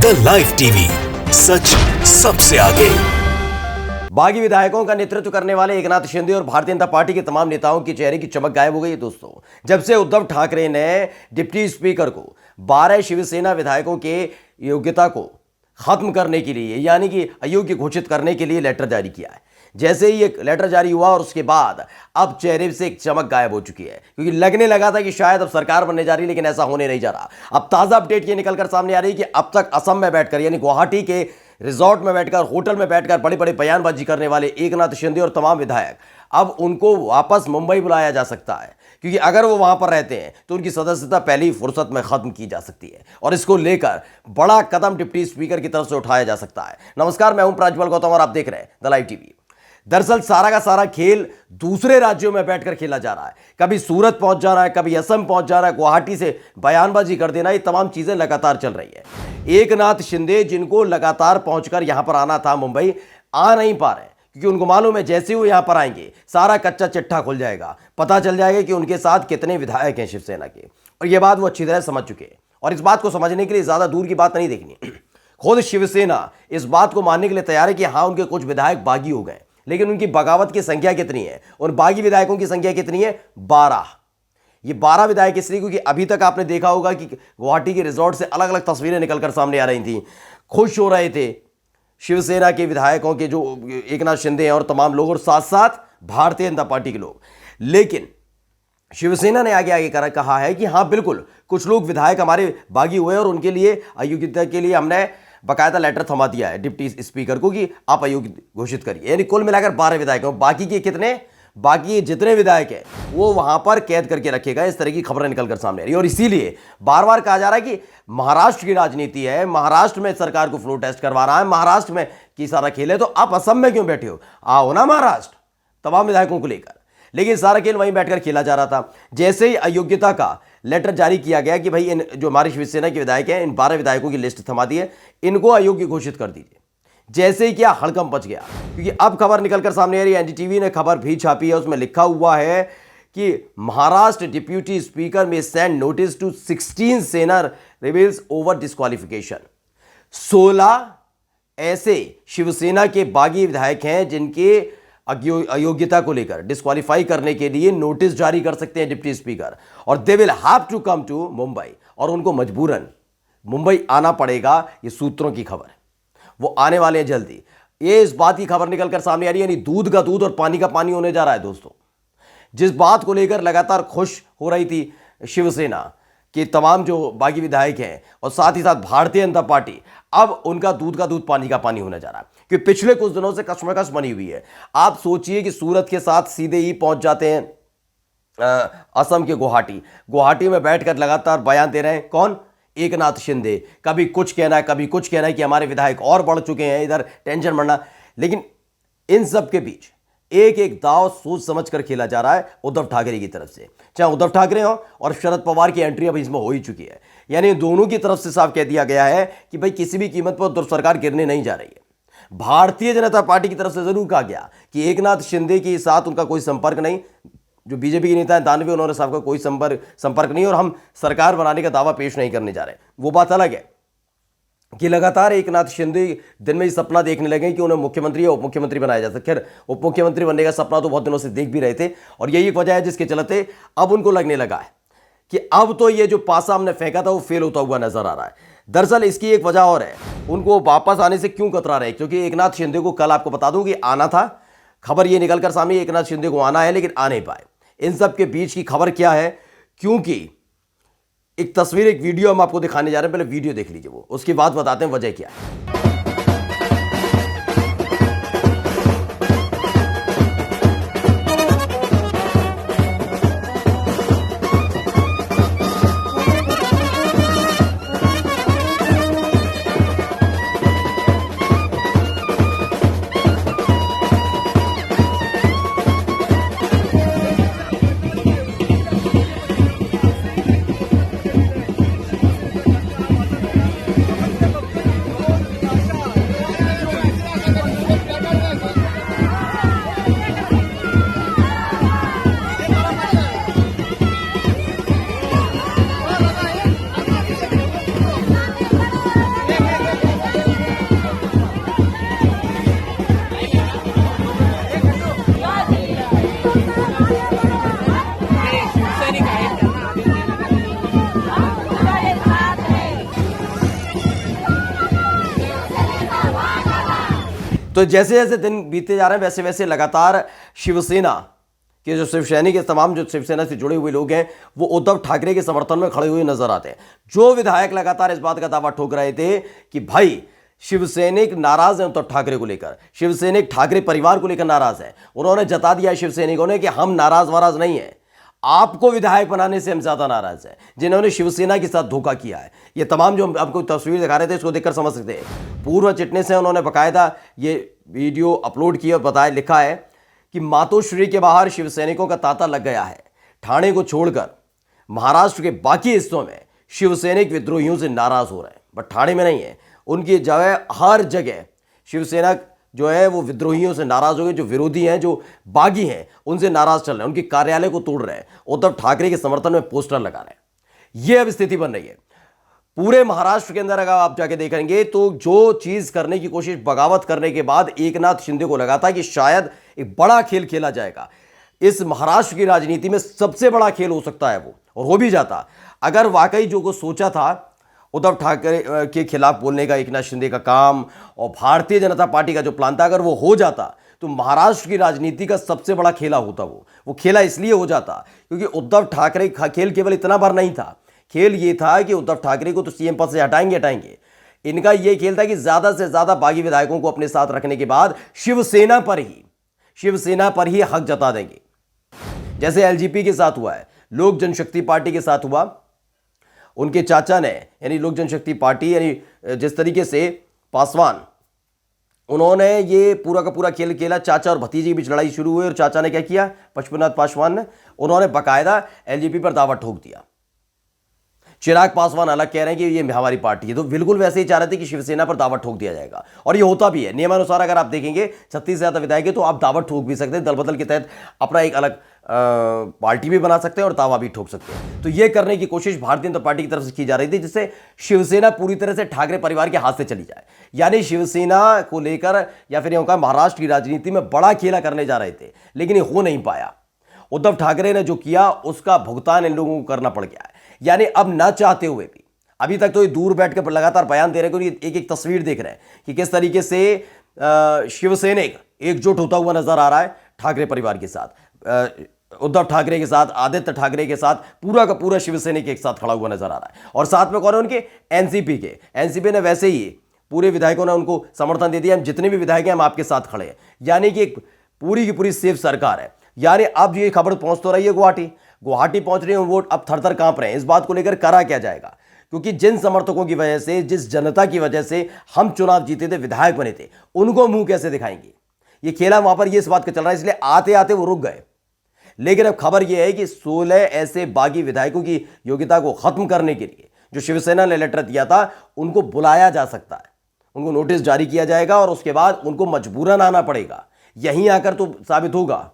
The live TV, सच सबसे आगे। बागी विधायकों का नेतृत्व करने वाले एकनाथ शिंदे और भारतीय जनता पार्टी के तमाम नेताओं के चेहरे की चमक गायब हो गई है दोस्तों। जब से उद्धव ठाकरे ने डिप्टी स्पीकर को 12 शिवसेना विधायकों के योग्यता को खत्म करने के लिए, यानी कि अयोग्य घोषित करने के लिए लेटर जारी किया है। जैसे ही एक लेटर जारी हुआ और उसके बाद अब चेहरे से एक चमक गायब हो चुकी है, क्योंकि लगने लगा था कि शायद अब सरकार बनने जा रही है, लेकिन ऐसा होने नहीं जा रहा। अब ताजा अपडेट ये निकलकर सामने आ रही है कि अब तक असम में बैठकर, यानी गुवाहाटी के रिजॉर्ट में बैठकर, होटल में बैठकर बड़े बड़े बयानबाजी करने वाले एकनाथ शिंदे और तमाम विधायक, अब उनको वापस मुंबई बुलाया जा सकता है, क्योंकि अगर वो वहां पर रहते हैं तो उनकी सदस्यता पहली फुर्सत में खत्म की जा सकती है और इसको लेकर बड़ा कदम डिप्टी स्पीकर की तरफ से उठाया जा सकता है। नमस्कार, मैं हूं प्रज्वल गौतम और आप देख रहे हैं द लाइव टीवी। दरअसल सारा का सारा खेल दूसरे राज्यों में बैठकर खेला जा रहा है। कभी सूरत पहुंच जा रहा है, कभी असम पहुंच जा रहा है, गुवाहाटी से बयानबाजी कर देना, ये तमाम चीजें लगातार चल रही है। एकनाथ शिंदे, जिनको लगातार पहुंचकर यहां पर आना था मुंबई, आ नहीं पा रहे, क्योंकि उनको मालूम है जैसे ही वो यहां पर आएंगे सारा कच्चा चिट्ठा खुल जाएगा, पता चल जाएगा कि उनके साथ कितने विधायक हैं शिवसेना के। और यह बात वो अच्छी तरह समझ चुके हैं और इस बात को समझने के लिए ज्यादा दूर की बात नहीं देखनी। खुद शिवसेना इस बात को मानने के लिए तैयार है कि हाँ, उनके कुछ विधायक बागी हो गए, लेकिन उनकी बगावत की संख्या कितनी है और बागी विधायकों की संख्या कितनी है? 12। ये 12 विधायक इसलिए क्योंकि अभी तक आपने देखा होगा कि गुवाहाटी के रिजॉर्ट से अलग अलग तस्वीरें निकलकर सामने आ रही थी। खुश हो रहे थे शिवसेना के विधायकों के, जो एकनाथ शिंदे हैं और तमाम लोग, और साथ साथ भारतीय जनता पार्टी के लोग। लेकिन शिवसेना ने आगे आगे कहा है कि हाँ बिल्कुल, कुछ लोग विधायक हमारे बागी हुए और उनके लिए अयोग्यता के लिए हमने बकायदा लेटर थमा दिया है डिप्टी स्पीकर को कि आप अयोग्य घोषित करिए। यानी कुल मिलाकर 12 विधायक हैं। बाकी के कितने? बाकी जितने विधायक हैं वो वहां पर कैद करके रखेगा। इस तरह की खबरें निकलकर सामने आ रही है और इसीलिए बार बार कहा जा रहा है कि महाराष्ट्र की राजनीति है, महाराष्ट्र में सरकार को फ्लो टेस्ट करवा रहा है, महाराष्ट्र में की सारा खेल है, तो आप असम में क्यों बैठे हो? आओ ना महाराष्ट्र, तमाम विधायकों को लेकर। लेकिन सारा खेल वहीं बैठकर खेला जा रहा था। जैसे ही अयोग्यता का लेटर जारी किया गया कि भाई इन जो हमारे शिवसेना के विधायक हैं, इन 12 विधायकों की लिस्ट थमा दी है, इनको अयोग्य घोषित कर दीजिए। जैसे ही क्या हड़कंप मच गया, क्योंकि अब खबर निकलकर सामने आ रही है, एनडीटीवी ने खबर भी छापी है, उसमें लिखा हुआ है कि महाराष्ट्र डिप्यूटी स्पीकर में सेंड नोटिस टू 16 सेना रिबेल्स ओवर डिस्क्वालिफिकेशन। 16 ऐसे शिवसेना के बागी विधायक हैं जिनके अयोग्यता को लेकर डिस्क्वालीफाई करने के लिए नोटिस जारी कर सकते हैं डिप्टी स्पीकर, और they will have to come to Mumbai, और उनको मजबूरन मुंबई आना पड़ेगा। ये सूत्रों की खबर है, वो आने वाले हैं जल्दी। ये इस बात की खबर निकलकर सामने आ रही है, यानी दूध का दूध और पानी का पानी होने जा रहा है दोस्तों। जिस बात को लेकर लगातार खुश हो रही थी शिवसेना कि तमाम जो बागी विधायक हैं और साथ ही साथ भारतीय जनता पार्टी, अब उनका दूध का दूध पानी का पानी होने जा रहा है, क्योंकि पिछले कुछ दिनों से कशमकश बनी हुई है। आप सोचिए कि सूरत के साथ सीधे ही पहुंच जाते हैं असम के गुवाहाटी में बैठकर लगातार बयान दे रहे हैं कौन? एकनाथ शिंदे। कभी कुछ कहना है, कभी कुछ कहना है कि हमारे विधायक और बढ़ चुके हैं, इधर टेंशन बढ़ना। लेकिन इन सब के बीच एक एक दाव सोच समझ कर खेला जा रहा है उद्धव ठाकरे की तरफ से। चाहे उद्धव ठाकरे हो और शरद पवार की एंट्री अब इसमें हो ही चुकी है, यानी दोनों की तरफ से साफ कह दिया गया है कि भाई किसी भी कीमत पर उद्धव सरकार गिरने नहीं जा रही है। भारतीय जनता पार्टी की तरफ से जरूर कहा गया कि एकनाथ शिंदे के साथ उनका कोई संपर्क नहीं, जो बीजेपी के नेता हैं दानवे, उन्होंने साहब का कोई संपर्क नहीं, और हम सरकार बनाने का दावा पेश नहीं करने जा रहे। वो बात अलग है कि लगातार एकनाथ शिंदे दिन में ही सपना देखने लगे कि उन्हें मुख्यमंत्री या उप मुख्यमंत्री बनाया जा सके। खैर, उप मुख्यमंत्री बनने का सपना तो बहुत दिनों से देख भी रहे थे, और यही एक वजह है जिसके चलते अब उनको लगने लगा है कि अब तो ये जो पासा हमने फेंका था वो फेल होता हुआ नजर आ रहा है। दरअसल इसकी एक वजह और है, उनको वापस आने से क्यों कतरा रहे, क्योंकि एकनाथ शिंदे को कल आपको बता दूं कि आना था, खबर ये निकलकर सामने एकनाथ शिंदे को आना है, लेकिन आ नहीं पाए। इन सब के बीच की खबर क्या है, क्योंकि एक तस्वीर, एक वीडियो हम आपको दिखाने जा रहे हैं, पहले वीडियो देख लीजिए, वो उसकी बात बताते हैं वजह क्या है। तो जैसे जैसे दिन बीते जा रहे हैं वैसे वैसे लगातार शिवसेना कि जो शिव सैनिक तमाम जो शिवसेना से जुड़े हुए लोग हैं वो उद्धव ठाकरे के समर्थन में खड़े हुए नजर आते हैं। जो विधायक लगातार इस बात का दावा ठोक रहे थे कि भाई शिवसैनिक नाराज है उद्धव ठाकरे को लेकर, शिवसैनिक ठाकरे परिवार को लेकर नाराज है, उन्होंने जता दिया शिवसैनिकों ने कि हम नाराज वाराज नहीं है, आपको विधायक बनाने से हम ज्यादा नाराज हैं, जिन्होंने शिवसेना के साथ धोखा किया है। ये तमाम जो आपको तस्वीर दिखा रहे थे इसको देखकर समझ सकते हैं। पूर्व चिटनीस से उन्होंने बाकायदा ये वीडियो अपलोड किया, बताया, लिखा है कि मातोश्री के बाहर शिवसैनिकों का तांता लग गया है। ठाणे को छोड़कर महाराष्ट्र के बाकी हिस्सों में शिवसैनिक विद्रोहियों से नाराज हो रहे हैं, बट ठाणे में नहीं है। उनकी जगह हर जगह शिवसेना जो है वो विद्रोहियों से नाराज हो गए, जो विरोधी हैं, जो बागी हैं, उनसे नाराज चल रहे हैं, उनके कार्यालय को तोड़ रहे हैं, उद्धव ठाकरे के समर्थन में पोस्टर लगा रहे हैं। यह अब स्थिति बन रही है पूरे महाराष्ट्र के अंदर। अगर आप जाके देखेंगे तो जो चीज करने की कोशिश बगावत करने के बाद एकनाथ शिंदे को लगा था कि शायद एक बड़ा खेल खेला जाएगा, इस महाराष्ट्र की राजनीति में सबसे बड़ा खेल हो सकता है वो, और हो भी जाता अगर वाकई जो को सोचा था उद्धव ठाकरे के खिलाफ बोलने का एकनाथ शिंदे का काम और भारतीय जनता पार्टी का जो प्लान था, अगर वो हो जाता तो महाराष्ट्र की राजनीति का सबसे बड़ा खेला होता। वो खेला इसलिए हो जाता क्योंकि उद्धव ठाकरे का खेल केवल इतना भर नहीं था, खेल ये था कि उद्धव ठाकरे को तो सीएम पद से हटाएंगे। इनका ये खेल था कि ज्यादा से ज्यादा बागी विधायकों को अपने साथ रखने के बाद शिवसेना पर ही हक जता देंगे, जैसे एलजेपी के साथ हुआ है, लोक जनशक्ति पार्टी के साथ हुआ। उनके चाचा ने यानी लोक जनशक्ति पार्टी यानी जिस तरीके से पासवान उन्होंने ये पूरा का पूरा खेल खेला, चाचा और भतीजे के बीच लड़ाई शुरू हुई और चाचा ने क्या किया, पशुपतिनाथ पासवान ने, उन्होंने बाकायदा एलजेपी पर दावा ठोक दिया। चिराग पासवान अलग कह रहे हैं कि ये हमारी पार्टी है, तो बिल्कुल वैसे ही चाह रहे थे कि शिवसेना पर दावा ठोक दिया जाएगा, और ये होता भी है नियमानुसार। अगर आप देखेंगे 36 से ज्यादा विधायक है तो आप दावा ठोक भी सकते हैं, दल बदल के तहत अपना एक अलग पार्टी भी बना सकते हैं और दावा भी ठोक सकते हैं। तो ये करने की कोशिश भारतीय जनता पार्टी की तरफ से की जा रही थी, जिससे शिवसेना पूरी तरह से ठाकरे परिवार के हाथ से चली जाए। यानी शिवसेना को लेकर या फिर यूं कहा महाराष्ट्र की राजनीति में बड़ा खेला करने जा रहे थे, लेकिन ये हो नहीं पाया। उद्धव ठाकरे ने जो किया उसका भुगतान इन लोगों को करना पड़ गया है। यानी अब ना चाहते हुए भी, अभी तक तो ये दूर बैठकर लगातार बयान दे रहे हैं, क्योंकि एक एक तस्वीर देख रहे हैं कि किस तरीके से शिवसैनिक एकजुट होता हुआ नजर आ रहा है ठाकरे परिवार के साथ, उद्धव ठाकरे के साथ, आदित्य ठाकरे के साथ, पूरा का पूरा शिवसैनिक एक साथ खड़ा हुआ नजर आ रहा है। और साथ में कौन है उनके, एनसीपी ने वैसे ही पूरे विधायकों ने उनको समर्थन दे दिया, हम जितने भी विधायक हैं हम आपके साथ खड़े हैं। यानी कि एक पूरी की पूरी सेफ सरकार है। यानी अब ये खबर पहुंच तो रही है गुवाहाटी पहुंच रही है, वो अब थर-थर कांप रहे हैं इस बात को लेकर करा क्या जाएगा, क्योंकि जिन समर्थकों की वजह से, जिस जनता की वजह से हम चुनाव जीते थे, विधायक बने थे, उनको मुंह कैसे दिखाएंगे। ये खेला वहां पर ये इस बात का चल रहा है, इसलिए आते आते वो रुक गए। लेकिन अब खबर यह है कि 16 ऐसे बागी विधायकों की योग्यता को खत्म करने के लिए जो शिवसेना ने लेटर दिया था, उनको बुलाया जा सकता है, उनको नोटिस जारी किया जाएगा और उसके बाद उनको मजबूरन आना पड़ेगा। यहीं आकर तो साबित होगा,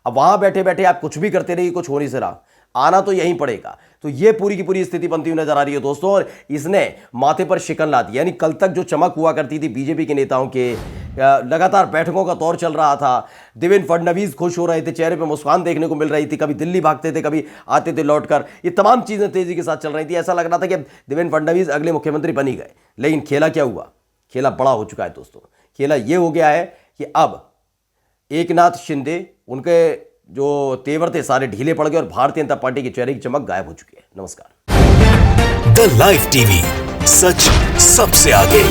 अब वहां बैठे बैठे आप कुछ भी करते रहिए, कुछ हो नहीं सरा, आना तो यहीं पड़ेगा। तो ये पूरी की पूरी स्थिति बनती हुई नजर आ रही है दोस्तों, और इसने माथे पर शिकन ला दी। यानी कल तक जो चमक हुआ करती थी बीजेपी के नेताओं के, लगातार बैठकों का दौर चल रहा था, देवेंद्र फडणवीस खुश हो रहे थे, चेहरे पे मुस्कान देखने को मिल रही थी, कभी दिल्ली भागते थे, कभी आते थे लौटकर, ये तमाम चीजें तेजी के साथ चल रही थी। ऐसा लग रहा था कि देवेंद्र फडणवीस अगले मुख्यमंत्री बन ही गए। लेकिन खेला क्या हुआ, खेला बड़ा हो चुका है दोस्तों। खेला यह हो गया है कि अब एकनाथ शिंदे, उनके जो तेवर थे सारे ढीले पड़ गए और भारतीय जनता पार्टी के चेहरे की चमक गायब हो चुकी है। नमस्कार। द लाइव टीवी, सच सबसे आगे।